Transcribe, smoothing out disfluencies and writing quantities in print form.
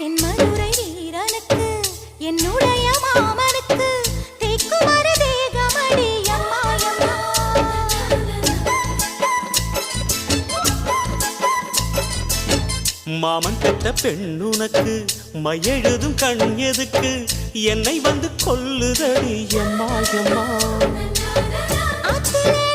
தென்மதுரை வீரனுக்கு என்னுடைய மாமனுக்கு தேக்குமர தேகமடி அம்மாயம்மா. மாமன் பெற்ற பெண்ணுனக்கு மையெழுதும் கண் எதுக்கு என்னை வந்து கொல்லுதடி அம்மாயம்மா. ஆத்திலே